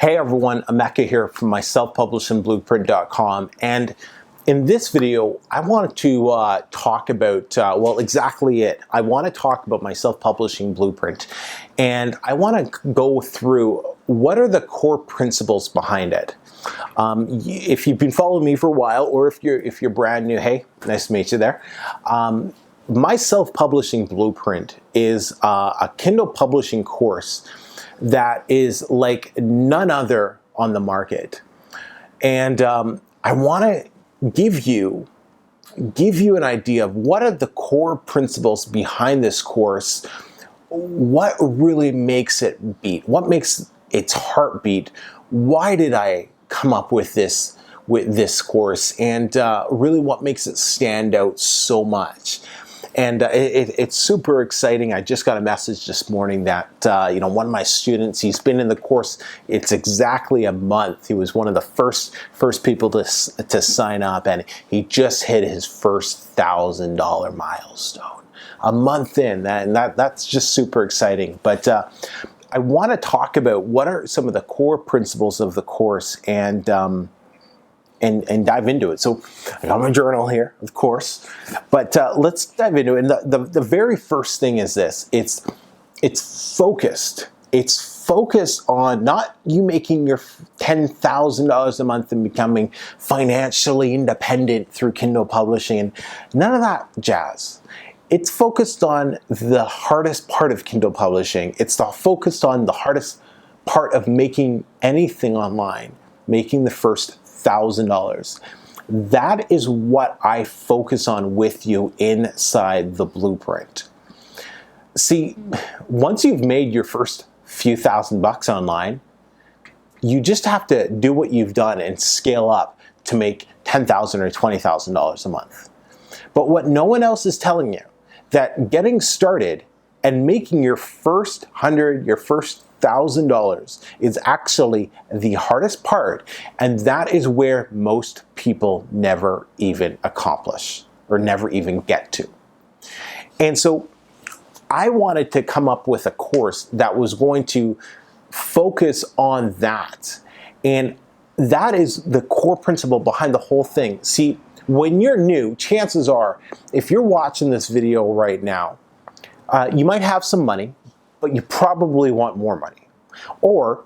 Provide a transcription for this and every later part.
Hey everyone, Emeka here from my self-publishing-blueprint.com, and in this video I wanted to talk about, well, exactly it. I want to talk about my self-publishing blueprint, and I want to go through what are the core principles behind it. If you've been following me for a while, or if you're brand new, hey, nice to meet you there. My self-publishing blueprint is a Kindle publishing course that is like none other on the market. And I want to give you an idea of what are the core principles behind this course, what really makes it beat, what makes its heartbeat, why did I come up with this course, and really what makes it stand out so much. And it's super exciting. I just got a message this morning that one of my students, he's been in the course, it's exactly a month. He was one of the first people to sign up, and he just hit his first $1,000 milestone. A month in, and that's just super exciting. But I want to talk about what are some of the core principles of the course, and dive into it. So I got my journal here, of course, but let's dive into it. And the very first thing is this: it's focused. It's focused on not you making your $10,000 a month and becoming financially independent through Kindle publishing, and none of that jazz. It's focused on the hardest part of Kindle publishing. It's focused on the hardest part of making anything online, making the first $1,000. That is what I focus on with you inside the blueprint. See, once you've made your first few $1,000 online, you just have to do what you've done and scale up to make $10,000 or $20,000 a month. But what no one else is telling you, that getting started and making your first your first $1,000 is actually the hardest part, and that is where most people never even accomplish or never even get to. And so I wanted to come up with a course that was going to focus on that, and that is the core principle behind the whole thing. See, when you're new, chances are, if you're watching this video right now, you might have some money, but you probably want more money. Or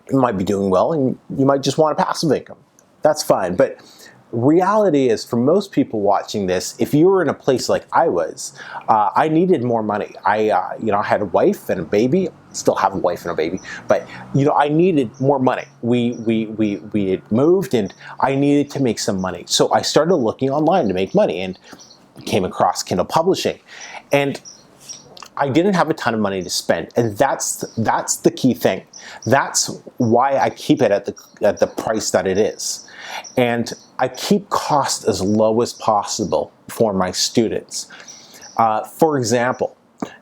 you might be doing well and you might just want a passive income. That's fine. But reality is, for most people watching this, if you were in a place like I was, I needed more money. I had a wife and a baby. Still have a wife and a baby, but I needed more money. We had moved, and I needed to make some money. So I started looking online to make money, and came across Kindle publishing, and I didn't have a ton of money to spend, and that's the key thing. That's why I keep it at the price that it is, and I keep cost as low as possible for my students. For example,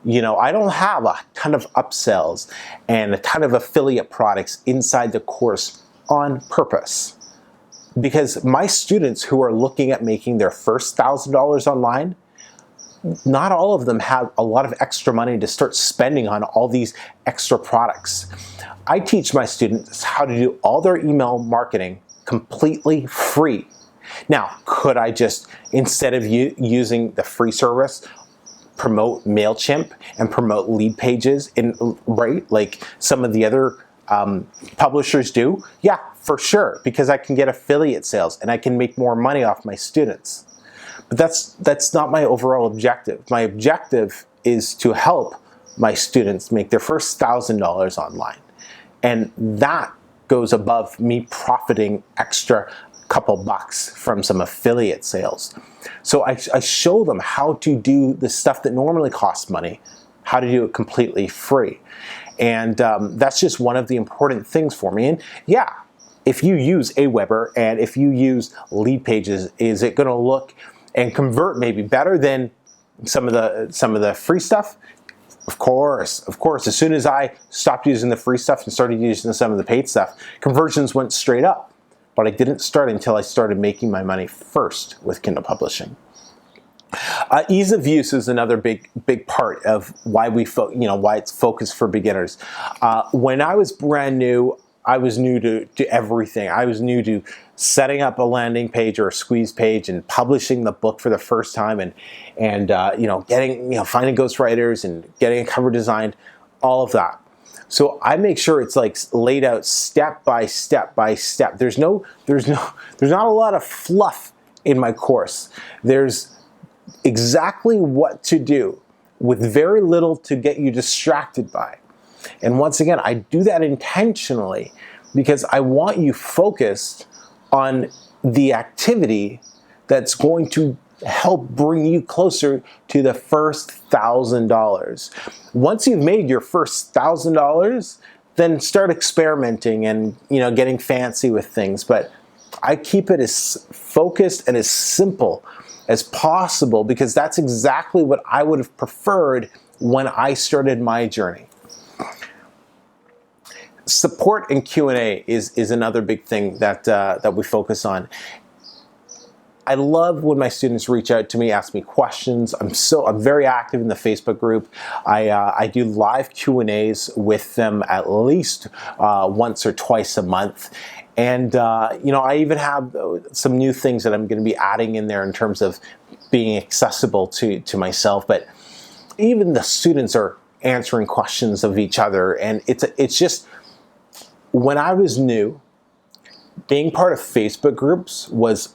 I don't have a ton of upsells and a ton of affiliate products inside the course on purpose, because my students who are looking at making their first $1,000 online, not all of them have a lot of extra money to start spending on all these extra products. I teach my students how to do all their email marketing completely free. Now, could I just, instead of using the free service, promote MailChimp and promote lead pages like some of the other publishers do? Yeah, for sure, because I can get affiliate sales and I can make more money off my students. But that's not my overall objective. My objective is to help my students make their first $1,000 online. And that goes above me profiting extra couple bucks from some affiliate sales. So I show them how to do the stuff that normally costs money, how to do it completely free. And that's just one of the important things for me. And yeah, if you use Aweber and if you use lead pages, is it going to look and convert maybe better than some of the free stuff? Of course. As soon as I stopped using the free stuff and started using some of the paid stuff, conversions went straight up. But I didn't start until I started making my money first with Kindle publishing. Ease of use is another big part of why why it's focused for beginners. When I was brand new, I was new to everything. I was new to setting up a landing page or a squeeze page and publishing the book for the first time, and getting, finding ghostwriters and getting a cover designed, all of that. So I make sure it's like laid out step by step by step. There's not a lot of fluff in my course. There's exactly what to do with very little to get you distracted by. And once again, I do that intentionally because I want you focused on the activity that's going to help bring you closer to the first $1,000. Once you've made your first $1,000, then start experimenting and getting fancy with things. But I keep it as focused and as simple as possible because that's exactly what I would have preferred when I started my journey. Support and Q&A is another big thing that we focus on. I love when my students reach out to me, ask me questions. I'm very active in the Facebook group. I do live Q&As with them at least once or twice a month. And I even have some new things that I'm going to be adding in there in terms of being accessible to myself. But even the students are answering questions of each other, and it's just, when I was new, being part of Facebook groups was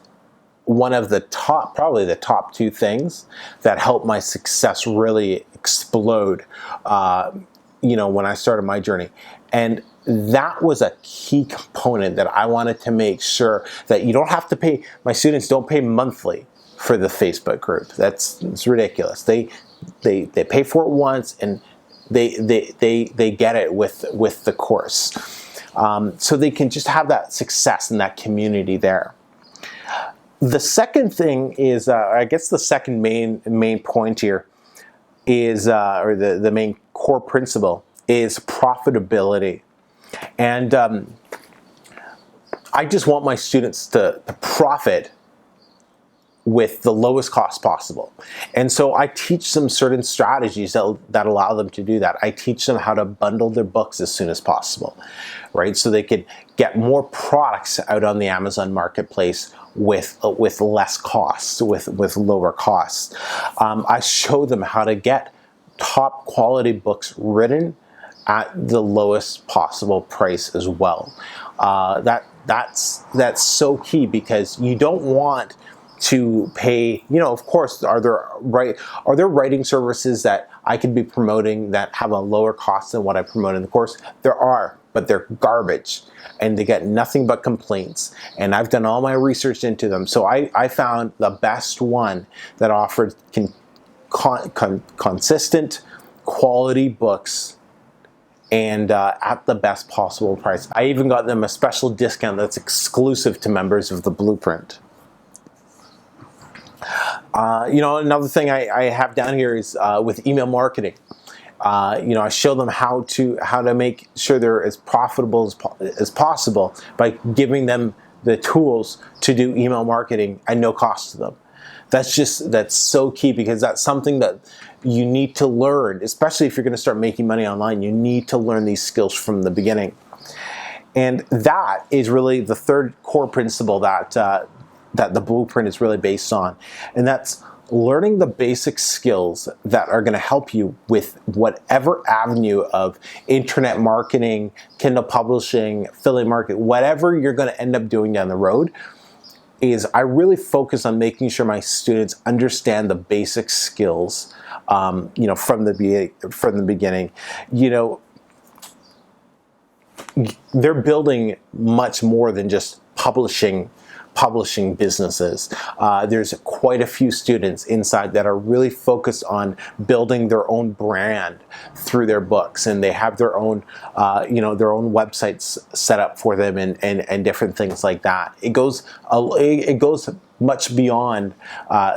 one of probably the top two things that helped my success really explode, when I started my journey. And that was a key component that I wanted to make sure that you don't have to pay. My students don't pay monthly for the Facebook group. It's ridiculous. They pay for it once, and they get it with the course. So they can just have that success and that community there. The second thing is, I guess the second main point here is, or the main core principle is profitability. And I just want my students to profit with the lowest cost possible. And so I teach them certain strategies that allow them to do that. I teach them how to bundle their books as soon as possible, right? So they could get more products out on the Amazon marketplace with less costs, with lower costs. I show them how to get top quality books written at the lowest possible price as well. That's so key, because you don't want to pay, of course, are there writing services that I could be promoting that have a lower cost than what I promote in the course? There are, but they're garbage and they get nothing but complaints. And I've done all my research into them. So I found the best one that offered consistent quality books and at the best possible price. I even got them a special discount that's exclusive to members of the Blueprint. Another thing I have down here is with email marketing. I show them how to make sure they're as profitable as possible by giving them the tools to do email marketing at no cost to them. That's so key, because that's something that you need to learn, especially if you're going to start making money online. You need to learn these skills from the beginning. And that is really the third core principle that the Blueprint is really based on. And that's learning the basic skills that are going to help you with whatever avenue of internet marketing, Kindle publishing, affiliate marketing, whatever you're going to end up doing down the road. Is I really focus on making sure my students understand the basic skills, from the beginning. They're building much more than just publishing businesses. There's quite a few students inside that are really focused on building their own brand through their books, and they have their own websites set up for them and different things like that. It goes much beyond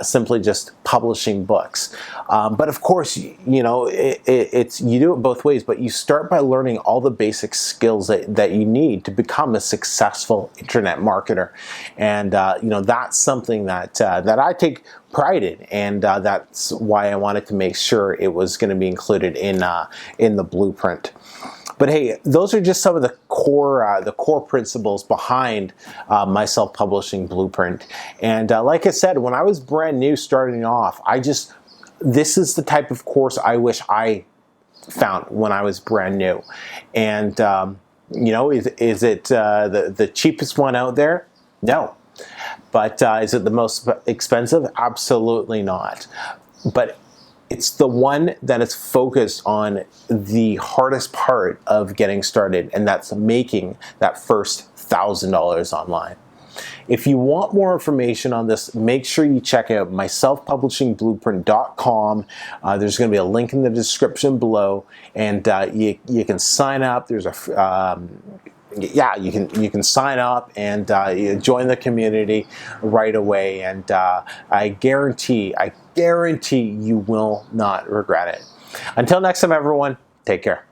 simply just publishing books. But of course, you do it both ways, but you start by learning all the basic skills that you need to become a successful internet marketer. And that's something that I take pride in, and that's why I wanted to make sure it was going to be included in the Blueprint. But hey, those are just some of the the core principles behind my self-publishing blueprint. And like I said, when I was brand new starting off, this is the type of course I wish I found when I was brand new. And you know, is it the cheapest one out there? No. But is it the most expensive? Absolutely not. But it's the one that is focused on the hardest part of getting started, and that's making that first $1,000 online. If you want more information on this, make sure you check out my selfpublishingblueprint.com. There's going to be a link in the description below, and you can sign up. There's a you can sign up and join the community right away, and I guarantee you will not regret it. Until next time, everyone, take care.